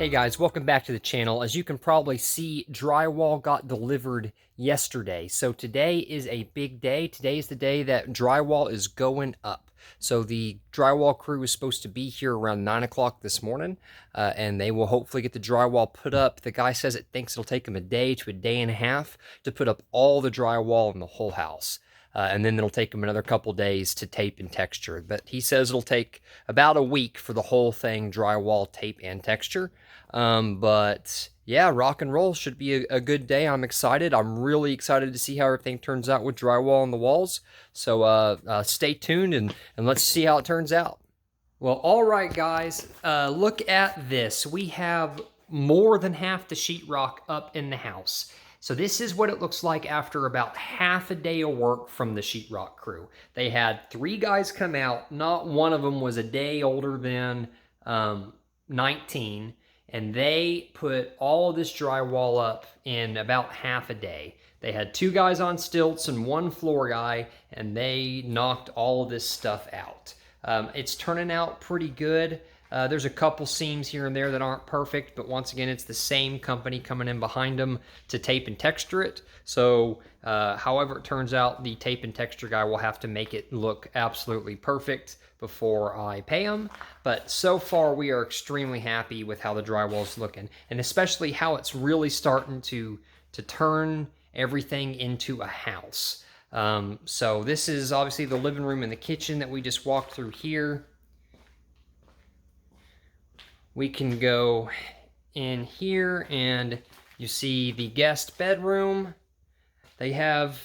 Hey guys, welcome back to the channel. As you can probably see, drywall got delivered yesterday. So today is a big day. Today is the day that drywall is going up. So the drywall crew is supposed to be here around 9 o'clock this morning, and they will hopefully get the drywall put up. The guy says it thinks it'll take him a day to a day and a half to put up all the drywall in the whole house. And then it'll take him another couple days to tape and texture. But he says it'll take about a week for the whole thing, drywall, tape, and texture. But yeah, rock and roll should be a good day. I'm excited. I'm really excited to see how everything turns out with drywall on the walls. So stay tuned and let's see how it turns out. Well, all right, guys, look at this. We have more than half the sheetrock up in the house. So this is what it looks like after about half a day of work from the sheetrock crew. They had 3 guys come out. Not one of them was a day older than 19. And they put all of this drywall up in about half a day. They had 2 guys on stilts and 1 floor guy, and they knocked all of this stuff out. It's turning out pretty good. There's a couple seams here and there that aren't perfect, but once again, it's the same company coming in behind them to tape and texture it. So however it turns out, the tape and texture guy will have to make it look absolutely perfect before I pay him. But so far, we are extremely happy with how the drywall is looking, and especially how it's really starting to turn everything into a house. So this is obviously the living room and the kitchen that we just walked through here. We can go in here and you see the guest bedroom. They have,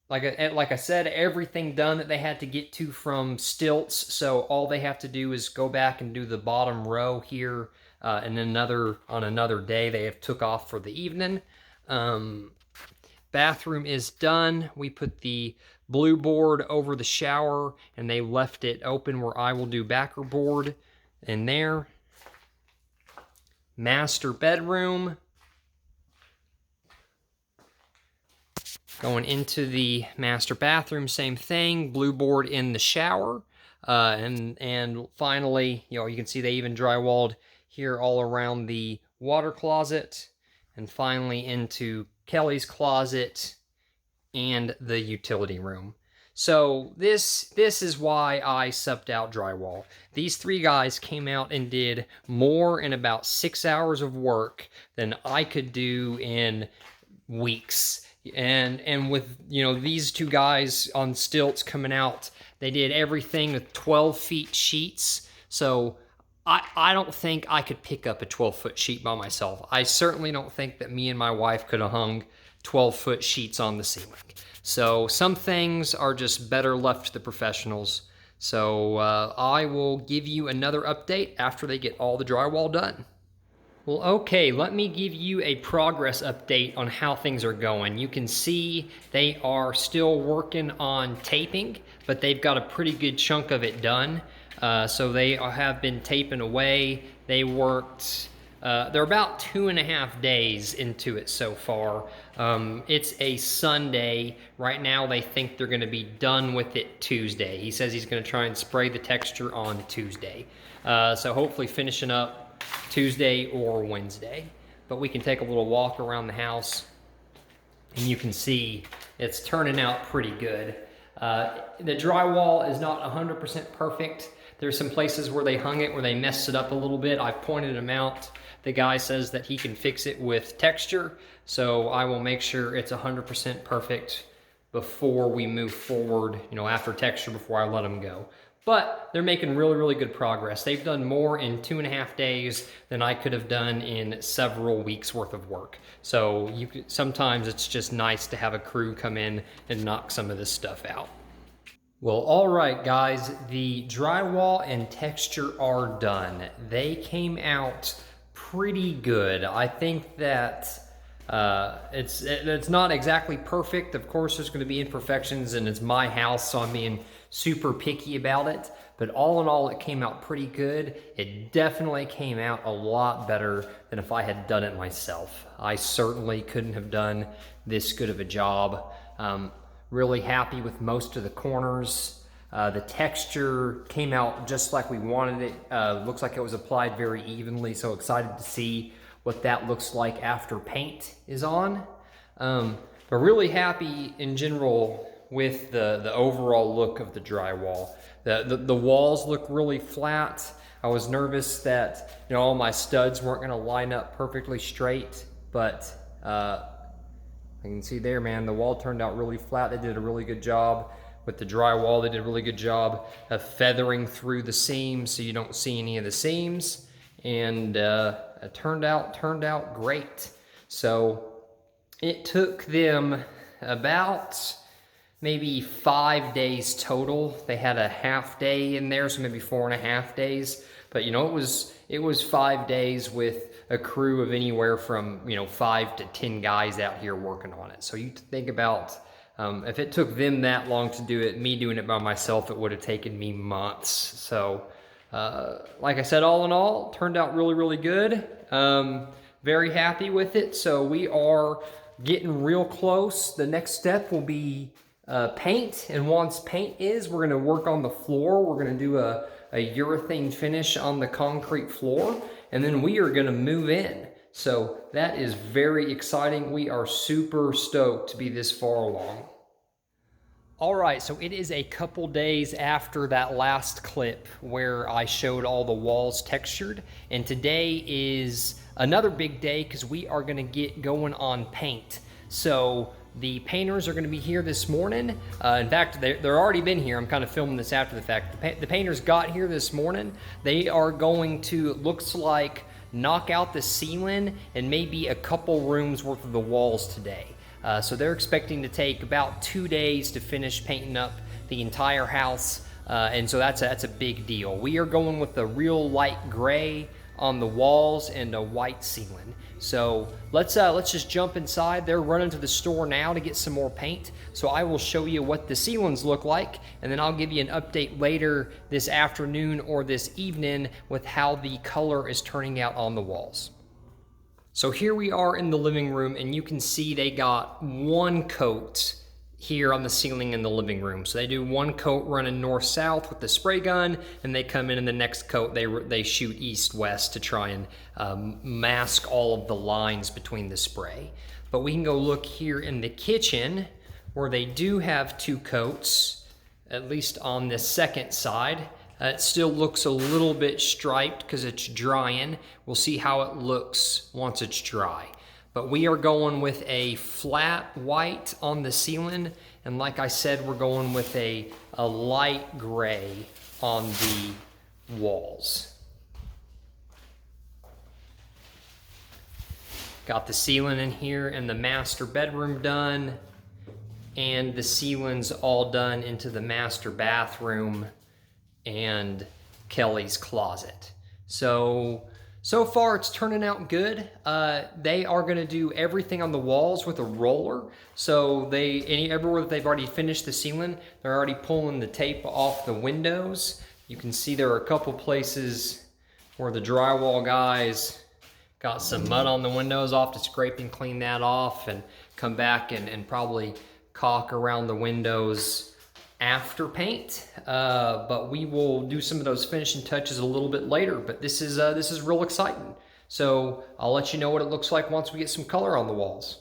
like I said, everything done that they had to get to from stilts. So all they have to do is go back and do the bottom row here. And on another day, they have took off for the evening. Bathroom is done. We put the blue board over the shower and they left it open where I will do backer board in there. Master bedroom. Going into the master bathroom, same thing. Blue board in the shower. And finally, you can see they even drywalled here all around the water closet. And finally into Kelly's closet and the utility room. So this is why I subbed out drywall. These 3 guys came out and did more in about 6 hours of work than I could do in weeks. And with these 2 guys on stilts coming out, they did everything with 12 feet sheets. So I don't think I could pick up a 12-foot sheet by myself. I certainly don't think that me and my wife could have hung 12-foot sheets on the ceiling. So some things are just better left to the professionals. So I will give you another update after they get all the drywall done. Well, okay, let me give you a progress update on how things are going. You can see they are still working on taping, but they've got a pretty good chunk of it done. So they have been taping away. They worked, they're about 2.5 days into it so far. It's a Sunday. Right now they think they're gonna be done with it Tuesday. He says he's gonna try and spray the texture on Tuesday. So hopefully finishing up Tuesday or Wednesday. But we can take a little walk around the house and you can see it's turning out pretty good. The drywall is not 100% perfect. There's some places where they hung it, where they messed it up a little bit. I've pointed them out. The guy says that he can fix it with texture, so I will make sure it's 100% perfect before we move forward, after texture, before I let them go. But they're making really, really good progress. They've done more in 2.5 days than I could have done in several weeks worth of work. So sometimes it's just nice to have a crew come in and knock some of this stuff out. Well, all right, guys, the drywall and texture are done. They came out pretty good. I think that it's not exactly perfect. Of course, there's going to be imperfections, and it's my house, so I'm being super picky about it. But all in all, it came out pretty good. It definitely came out a lot better than if I had done it myself. I certainly couldn't have done this good of a job. Really happy with most of the corners. The texture came out just like we wanted it. Looks like it was applied very evenly, so excited to see what that looks like after paint is on. But really happy in general with the overall look of the drywall. The walls look really flat. I was nervous that, you know, all my studs weren't gonna line up perfectly straight, but you can see there, man, the wall turned out really flat. They did a really good job with the drywall. They did a really good job of feathering through the seams so you don't see any of the seams. And it turned out great. So it took them about maybe 5 days total. They had a half day in there, so maybe 4.5 days. But you know, it was 5 days with a crew of anywhere from, you know, 5 to 10 guys out here working on it. So you think about if it took them that long to do it, me doing it by myself, it would have taken me months. So like I said, all in all, turned out really, really good. Very happy with it. So we are getting real close. The next step will be paint. And once paint is, we're gonna work on the floor. We're gonna do a urethane finish on the concrete floor, and then we are gonna move in. So that is very exciting. We are super stoked to be this far along. All right, so it is a couple days after that last clip where I showed all the walls textured, and today is another big day because we are gonna get going on paint. So the painters are going to be here this morning. In fact, they're already been here. I'm kind of filming this after the fact. The painters got here this morning. They are going to, it looks like, knock out the ceiling and maybe a couple rooms worth of the walls today. So they're expecting to take about 2 days to finish painting up the entire house. And so that's a big deal. We are going with a real light gray on the walls and a white ceiling. So let's just jump inside. They're running to the store now to get some more paint. So I will show you what the ceilings look like, and then I'll give you an update later this afternoon or this evening with how the color is turning out on the walls. So here we are in the living room, and you can see they got one coat here on the ceiling in the living room. So they do one coat running north-south with the spray gun, and they come in the next coat, they shoot east-west to try and mask all of the lines between the spray. But we can go look here in the kitchen where they do have 2 coats, at least on this second side. It still looks a little bit striped because it's drying. We'll see how it looks once it's dry. But we are going with a flat white on the ceiling, and like I said, we're going with a light gray on the walls. Got the ceiling in here and the master bedroom done, and the ceilings all done into the master bathroom and Kelly's closet. So far it's turning out good. They are gonna do everything on the walls with a roller. So everywhere that they've already finished the ceiling, they're already pulling the tape off the windows. You can see there are a couple places where the drywall guys got some mud on the windows. Off to scrape and clean that off and come back and probably caulk around the windows after paint, but we will do some of those finishing touches a little bit later. But this is real exciting. So I'll let you know what it looks like once we get some color on the walls.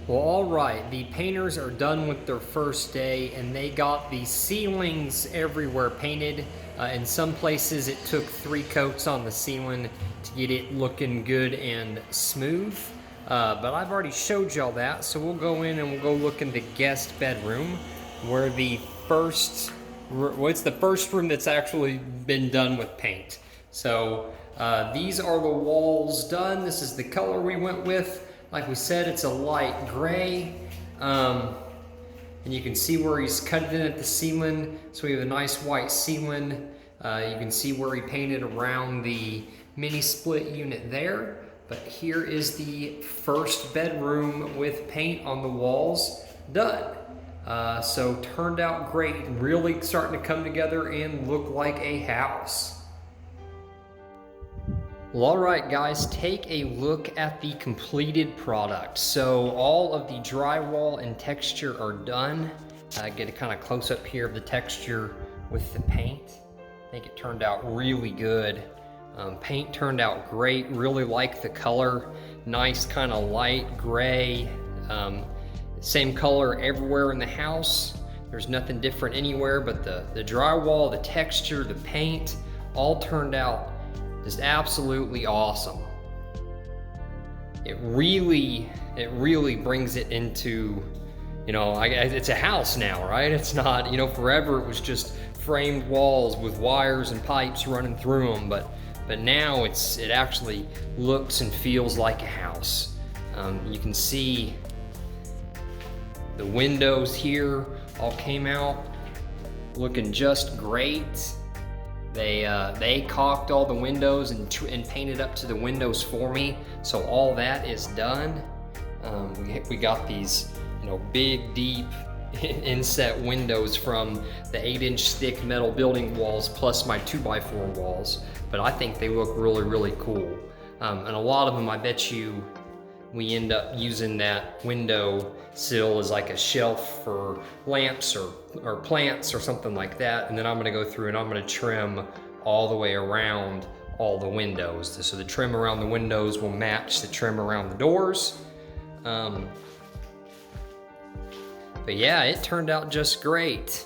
Well, all right, the painters are done with their first day, and they got the ceilings everywhere painted. In some places, it took 3 coats on the ceiling to get it looking good and smooth. But I've already showed y'all that, so we'll go in and we'll go look in the guest bedroom, where it's the first room that's actually been done with paint. So these are the walls done. This is the color we went with. Like we said, it's a light gray. And you can see where he's cut it in at the ceiling. So we have a nice white ceiling. You can see where he painted around the mini split unit there. But here is the first bedroom with paint on the walls done. So turned out great, really starting to come together and look like a house. Well, all right, guys, take a look at the completed product. So all of the drywall and texture are done. get a kind of close up here of the texture with the paint. I think it turned out really good. Paint turned out great, really like the color. Nice kind of light gray. Same color everywhere in the house. There's nothing different anywhere, but the drywall, the texture, the paint, all turned out just absolutely awesome. It really brings it into, you know, it's a house now, right? It's not, you know, forever it was just framed walls with wires and pipes running through them, but now it actually looks and feels like a house. You can see the windows here all came out looking just great. They caulked all the windows and painted up to the windows for me, so all that is done. We got these, you know, big, deep inset windows from the 8-inch thick metal building walls plus my 2x4 walls, but I think they look really cool. And a lot of them, I bet you, we end up using that window sill as like a shelf for lamps or plants or something like that. And then I'm gonna go through and I'm gonna trim all the way around all the windows. So the trim around the windows will match the trim around the doors. But yeah, it turned out just great.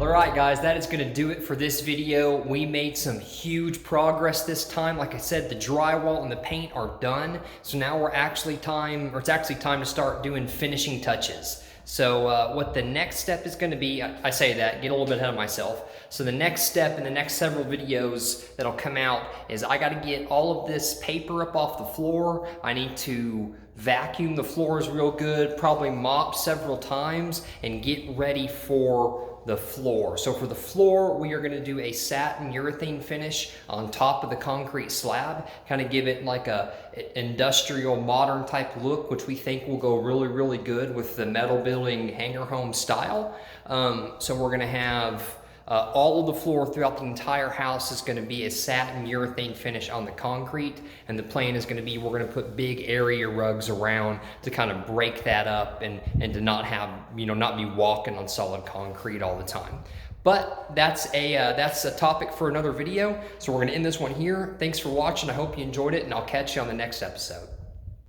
Alright guys, that is going to do it for this video. We made some huge progress this time. Like I said, the drywall and the paint are done. So now it's actually time to start doing finishing touches. So what the next step is going to be, I say that, get a little bit ahead of myself. So the next step in the next several videos that'll come out is I got to get all of this paper up off the floor. I need to vacuum the floors real good, probably mop several times, and get ready for the floor. So for the floor, we are going to do a satin urethane finish on top of the concrete slab, kind of give it like a industrial modern type look, which we think will go really good with the metal building hangar home style. So we're going to have all of the floor throughout the entire house is going to be a satin urethane finish on the concrete, and the plan is going to be we're going to put big area rugs around to kind of break that up and to not have, you know, not be walking on solid concrete all the time. But that's a topic for another video, so we're going to end this one here. Thanks for watching. I hope you enjoyed it, and I'll catch you on the next episode.